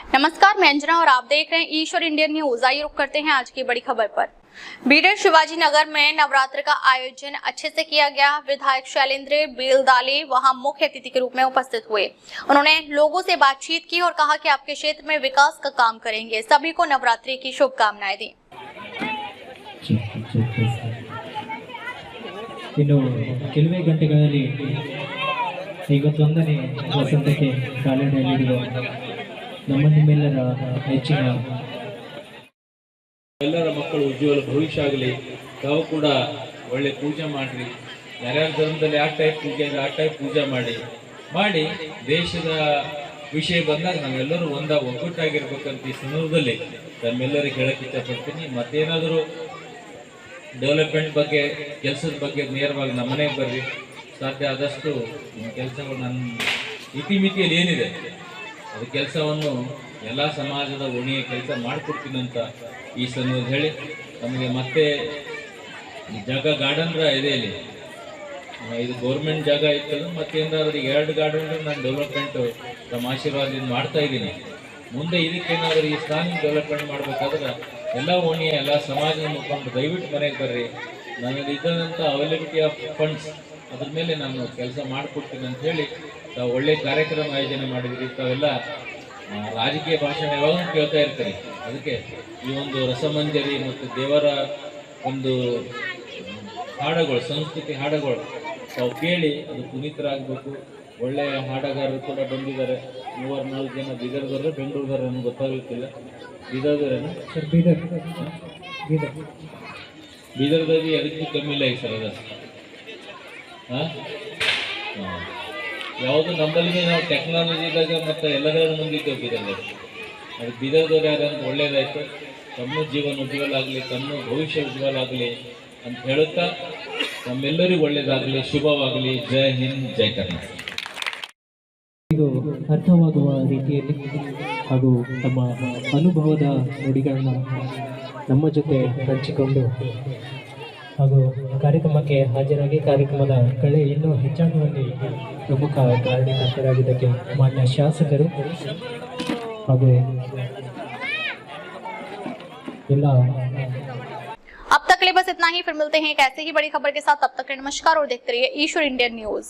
नमस्कार, मैं अंजना और आप देख रहे हैं ईश्वर इंडियन न्यूज। आइए रुक करते हैं आज की बड़ी खबर पर। बीडर शिवाजी नगर में नवरात्र का आयोजन अच्छे से किया गया। विधायक शैलेंद्र बेलदाले वहां मुख्य अतिथि के रूप में उपस्थित हुए। उन्होंने लोगों से बातचीत की और कहा कि आपके क्षेत्र में विकास का काम करेंगे। सभी को नवरात्रि की शुभकामनाएं दी। ಇನ್ನು ಕೆಲವೇ ಗಂಟೆಗಳಲ್ಲಿ 51ನೇ ವಸಂತಕ್ಕೆ ಕಾಲಿಡುವ ನಮ್ಮ ನಿಮ್ಮೆಲ್ಲರ ನೆಚ್ಚಿನ ಎಲ್ಲರ ಮಕ್ಕಳು ಉಜ್ವಲ ಭವಿಷ್ಯ ಆಗಲಿ। ತಾವು ಕೂಡ ಒಳ್ಳೆ ಪೂಜೆ ಮಾಡ್ರಿ। ಯಾರ್ಯಾರ ಧರ್ಮದಲ್ಲಿ ಆ ಟೈಪ್ ಪೂಜೆ ಅಂದ್ರೆ ಆ ಟೈಪ್ ಪೂಜೆ ಮಾಡಿ ದೇಶದ ವಿಷಯ ಬಂದಾಗ ನಾವೆಲ್ಲರೂ ಒಗ್ಗಟ್ಟಾಗಿರ್ಬೇಕಂತ ಈ ಸಂದರ್ಭದಲ್ಲಿ ತಮ್ಮೆಲ್ಲರಿಗೆ ಹೇಳಕ್ ಇಷ್ಟಪಡ್ತೀನಿ। ಮತ್ತೇನಾದರೂ ಡೆವಲಪ್ಮೆಂಟ್ ಬಗ್ಗೆ ಕೆಲಸದ ಬಗ್ಗೆ ನೇರವಾಗಿ ನಮ್ಮನೆಗೆ ಬರ್ರಿ। ಸಾಧ್ಯ ಆದಷ್ಟು ಕೆಲಸಗಳು ನನ್ನ ಇತಿಮಿತಿಯಲ್ಲಿ ಏನಿದೆ ಅದು ಕೆಲಸವನ್ನು ಎಲ್ಲ ಸಮಾಜದ ಒಣಿಯ ಕೆಲಸ ಮಾಡಿಕೊಡ್ತೀನಿ ಅಂತ ಈ ಸಂದರ್ಭದಲ್ಲಿ ಹೇಳಿ, ನಮಗೆ ಮತ್ತೆ ಈ ಜಾಗ ಗಾರ್ಡನ್ ಇದೆ ಇಲ್ಲಿ, ಇದು ಗೌರ್ಮೆಂಟ್ ಜಾಗ ಇತ್ತು, ಮತ್ತೇನಾದ್ರೂ 2 ಗಾರ್ಡನ್ ನಾನು ಡೆವಲಪ್ಮೆಂಟ್ ನಮ್ಮ ಆಶೀರ್ವಾದದಿಂದ ಮಾಡ್ತಾ ಇದ್ದೀನಿ। ಮುಂದೆ ಇದಕ್ಕೇನಾದರೂ ಈ ಸ್ಥಾನ ಡೆವಲಪ್ಮೆಂಟ್ ಮಾಡಬೇಕಾದ್ರೆ ಎಲ್ಲ ಓಣಿಯ ಎಲ್ಲ ಸಮಾಜದ ಮುಖಂಡರು ದಯವಿಟ್ಟು ಮನೆಗೆ ಬರ್ರಿ। ನನಗೆ ಇದ್ದಂಥ ಅವೈಲಬಿಲಿಟಿ ಆಫ್ ಫಂಡ್ಸ್ ಅದ್ರ ಮೇಲೆ ನಾನು ಕೆಲಸ ಮಾಡಿಕೊಡ್ತೀನಿ ಅಂತ ಹೇಳಿ ತಾವು ಒಳ್ಳೆ ಕಾರ್ಯಕ್ರಮ ಆಯೋಜನೆ ಮಾಡಿದ್ರಿ। ತಾವೆಲ್ಲ ರಾಜಕೀಯ ಭಾಷಣ ಯಾವಾಗ ಕೇಳ್ತಾ ಇರ್ತೀರಿ, ಅದಕ್ಕೆ ಈ ಒಂದು ರಸಮಂಜರಿ ಮತ್ತು ದೇವರ ಒಂದು ಹಾಡುಗಳು, ಸಂಸ್ಕೃತಿ ಹಾಡುಗಳು ತಾವು ಕೇಳಿ ಅದು ಪುನೀತರಾಗಬೇಕು। ಒಳ್ಳೆಯ ಹಾಡುಗಾರರು ಕೂಡ ಬಂದಿದ್ದಾರೆ, 3-4 ಜನ ಬೀದರ್ದವರು ಬೆಂಗಳೂರದವರು ನನಗೆ ಗೊತ್ತಾಗುತ್ತಿಲ್ಲ। ಬೀದರ್ದವರೇನು ಸರ್? ಬೀದರ್ದಲ್ಲಿ ಅದಕ್ಕೂ ಕಮ್ಮಿ ಇಲ್ಲ ಈಗ ಸರ್ ಅದ ಹಾಂ ಯಾವುದು ನಮ್ಮಲ್ಲಿ ನಾವು ಟೆಕ್ನಾಲಜಿದಾಗ ಮತ್ತು ಎಲ್ಲದರ ಮುಂದಿದ್ದೇವೆ ಬೀದರ್ದಲ್ಲಿ। ಅದು ಬೀದರ್ದವ್ರು ಯಾರಂತ ಒಳ್ಳೇದಾಯಿತು, ತಮ್ಮ ಜೀವನ ಉಜ್ವಲ ಆಗಲಿ, ತಮ್ಮ ಭವಿಷ್ಯ ಉಜ್ವಲ ಆಗಲಿ ಅಂತ ಹೇಳುತ್ತಾ ನಮ್ಮೆಲ್ಲರಿಗೂ ಒಳ್ಳೇದಾಗಲಿ, ಶುಭವಾಗಲಿ। ಜೈ ಹಿಂದ್, ಜೈ ಕರ್ನಾಟಕ। ಇದು ಅರ್ಥವಾಗುವ ರೀತಿಯಲ್ಲಿ ಹಾಗೂ ತಮ್ಮ ಅನುಭವದ ನುಡಿಗಳನ್ನ ನಮ್ಮ ಜೊತೆ ಹಂಚಿಕೊಂಡು ಹಾಗೂ ಕಾರ್ಯಕ್ರಮಕ್ಕೆ ಹಾಜರಾಗಿ ಕಾರ್ಯಕ್ರಮದ ಕಳೆ ಇನ್ನೂ ಹೆಚ್ಚಾಗುವಲ್ಲಿ ಪ್ರಮುಖ ಕಾರಣಕರ್ತರಾಗಿದ್ದಕ್ಕೆ ಮಾನ್ಯ ಶಾಸಕರು ಹಾಗೂ ಎಲ್ಲ। अब तक के लिए बस इतना ही। फिर मिलते हैं एक ऐसे ही बड़ी खबर के साथ। तब तक के लिए नमस्कार और देखते रहिए ईश्वर इंडियन न्यूज।